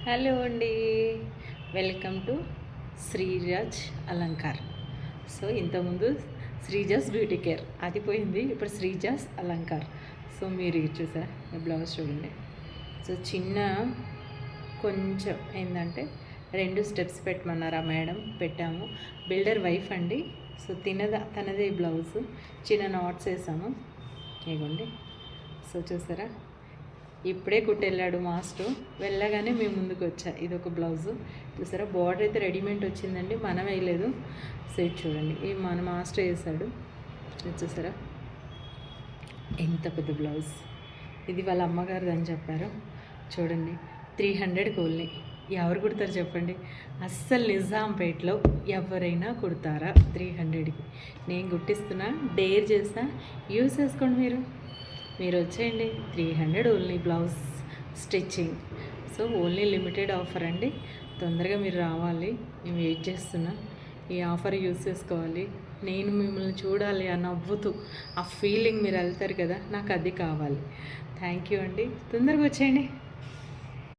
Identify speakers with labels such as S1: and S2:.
S1: Hello అండి, welcome to Sreeraj Alankar. So ఇంతకుముందు Sreeja's beauty care అది పోయింది, ఇప్పుడు శ్రీజాస్ అలంకార్. సో మీరు ఇది చూసారా, బ్లౌజ్ చూడండి. సో చిన్న కొంచెం ఏంటంటే 2 స్టెప్స్ పెట్టమన్నారు ఆ మేడం, పెట్టాము. బిల్డర్ వైఫ్ అండి. సో తనదే బ్లౌజ్, చిన్న నాట్స్ వేసాము. ఇగోండి. సో చూసారా, ఇప్పుడే కుట్టెళ్ళాడు మాస్టర్, వెళ్ళగానే మేము ముందుకు వచ్చా. ఇది ఒక బ్లౌజు చూసారా, బార్డర్ అయితే రెడీమేడ్ వచ్చిందండి, మనం వేయలేదు. సో ఇది చూడండి, ఈ మన మాస్టర్ వేసాడు. ఇది చూసారా ఎంత పెద్ద బ్లౌజ్. ఇది వాళ్ళ అమ్మగారిది అని చెప్పారు. చూడండి 300 ఓన్లీ. ఎవరు కుడతారు చెప్పండి? అస్సలు నిజాంపేటలో ఎవరైనా కుడతారా 300కి? నేను కుట్టిస్తున్నా, డేర్ చేస్తా, యూస్ చేసుకోండి. మీరు వచ్చేయండి. 300 only blouse stitching. So only limited offer అండి, తొందరగా మీరు రావాలి. మేము వెయిట్ చేస్తున్నా. ఈ ఆఫర్ యూస్ చేసుకోవాలి. నేను మిమ్మల్ని చూడాలి, ఆ నవ్వుతూ ఆ ఫీలింగ్ మీరు వెళ్తారు కదా, నాకు అది కావాలి. థ్యాంక్ యూ అండి, తొందరగా వచ్చేయండి.